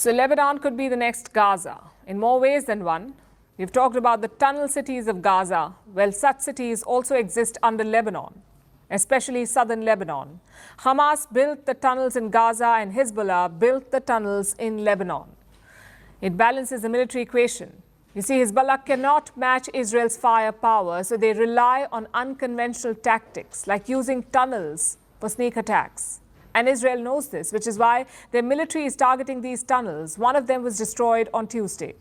So Lebanon could be the next Gaza in more ways than one. We've talked about the tunnel cities of Gaza. Well, such cities also exist under Lebanon, especially southern Lebanon. Hamas built the tunnels in Gaza and Hezbollah built the tunnels in Lebanon. It balances the military equation. You see, Hezbollah cannot match Israel's firepower, so they rely on unconventional tactics like using tunnels for sneak attacks. And Israel knows this, which is why their military is targeting these tunnels. One of them was destroyed on Tuesday.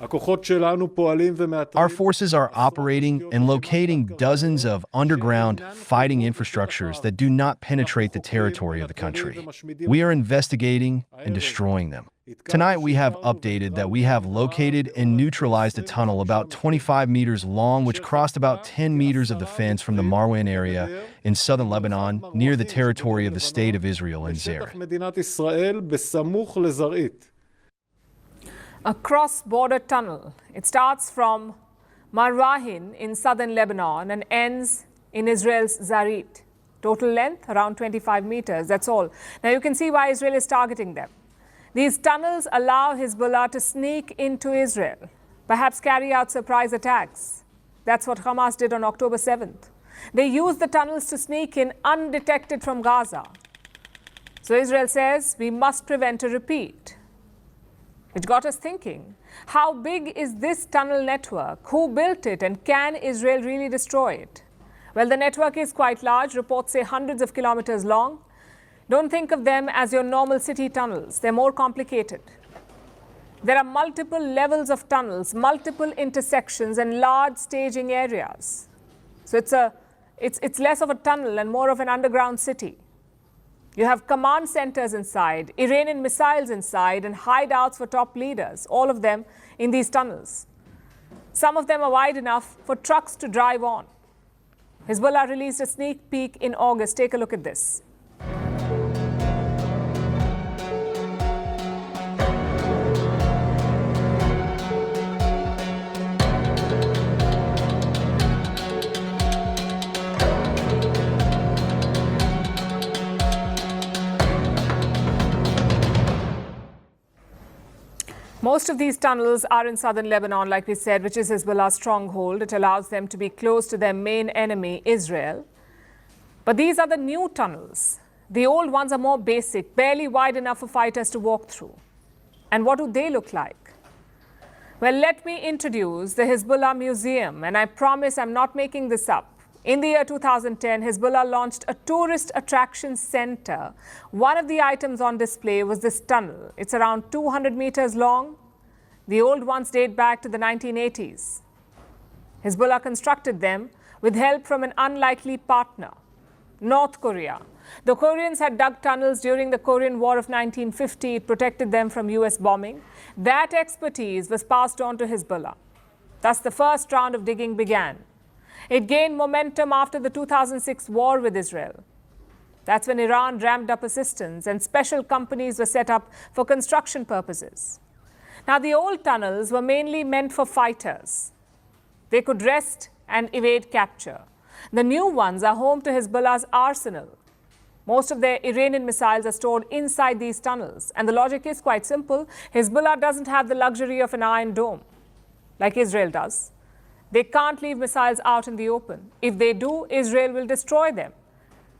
Our forces are operating and locating dozens of underground fighting infrastructures that do not penetrate the territory of the country. We are investigating and destroying them. Tonight we have updated that we have located and neutralized a tunnel about 25 meters long which crossed about 10 meters of the fence from the Marwan area in southern Lebanon near the territory of the State of Israel in Zerah. A cross-border tunnel. It starts from Marwahin in southern Lebanon and ends in Israel's Zarit. Total length around 25 meters, that's all. Now you can see why Israel is targeting them. These tunnels allow Hezbollah to sneak into Israel, perhaps carry out surprise attacks. That's what Hamas did on October 7th. They used the tunnels to sneak in undetected from Gaza. So Israel says we must prevent a repeat. Which got us thinking, how big is this tunnel network? Who built it and can Israel really destroy it? Well, the network is quite large. Reports say hundreds of kilometers long. Don't think of them as your normal city tunnels. They're more complicated. There are multiple levels of tunnels, multiple intersections and large staging areas. So it's less of a tunnel and more of an underground city. You have command centers inside, Iranian missiles inside, and hideouts for top leaders, all of them in these tunnels. Some of them are wide enough for trucks to drive on. Hezbollah released a sneak peek in August. Take a look at this. Most of these tunnels are in southern Lebanon, like we said, which is Hezbollah's stronghold. It allows them to be close to their main enemy, Israel. But these are the new tunnels. The old ones are more basic, barely wide enough for fighters to walk through. And what do they look like? Well, let me introduce the Hezbollah Museum, and I promise I'm not making this up. In the year 2010, Hezbollah launched a tourist attraction center. One of the items on display was this tunnel. It's around 200 meters long. The old ones date back to the 1980s. Hezbollah constructed them with help from an unlikely partner, North Korea. The Koreans had dug tunnels during the Korean War of 1950. It protected them from US bombing. That expertise was passed on to Hezbollah. Thus, the first round of digging began. It gained momentum after the 2006 war with Israel. That's when Iran ramped up assistance and special companies were set up for construction purposes. Now, the old tunnels were mainly meant for fighters. They could rest and evade capture. The new ones are home to Hezbollah's arsenal. Most of their Iranian missiles are stored inside these tunnels. And the logic is quite simple. Hezbollah doesn't have the luxury of an iron dome like Israel does. They can't leave missiles out in the open. If they do, Israel will destroy them.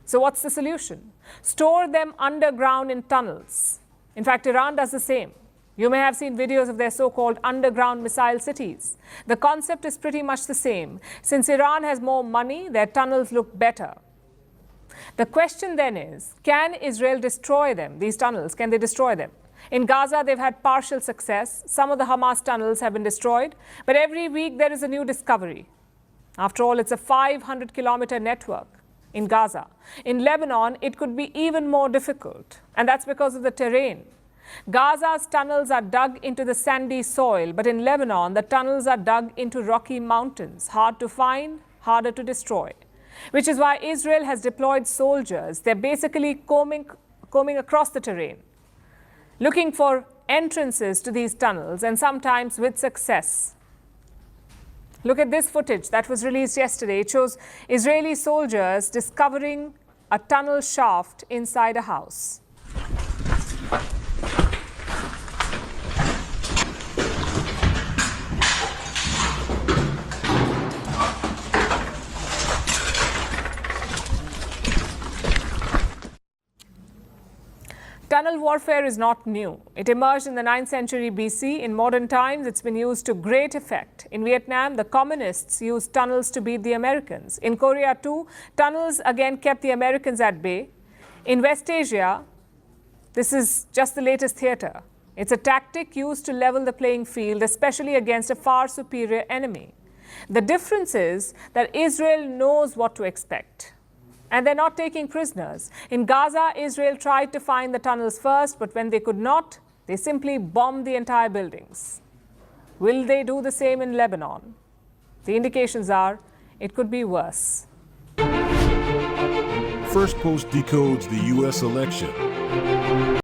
So what's the solution? Store them underground in tunnels. In fact, Iran does the same. You may have seen videos of their so-called underground missile cities. The concept is pretty much the same. Since Iran has more money, their tunnels look better. The question then is, can Israel destroy them, these tunnels? Can they destroy them? In Gaza, they've had partial success. Some of the Hamas tunnels have been destroyed, but every week there is a new discovery. After all, it's a 500-kilometer network in Gaza. In Lebanon, it could be even more difficult, and that's because of the terrain. Gaza's tunnels are dug into the sandy soil, but in Lebanon, the tunnels are dug into rocky mountains, hard to find, harder to destroy, which is why Israel has deployed soldiers. They're basically combing across the terrain, looking for entrances to these tunnels, and sometimes with success. Look at this footage that was released yesterday. It shows Israeli soldiers discovering a tunnel shaft inside a house. Tunnel warfare is not new. It emerged in the 9th century BC. In modern times, it's been used to great effect. In Vietnam, the communists used tunnels to beat the Americans. In Korea, too, tunnels again kept the Americans at bay. In West Asia, this is just the latest theater. It's a tactic used to level the playing field, especially against a far superior enemy. The difference is that Israel knows what to expect. And they're not taking prisoners. In Gaza, Israel tried to find the tunnels first, but when they could not, they simply bombed the entire buildings. Will they do the same in Lebanon? The indications are it could be worse. First Post decodes the U.S. election.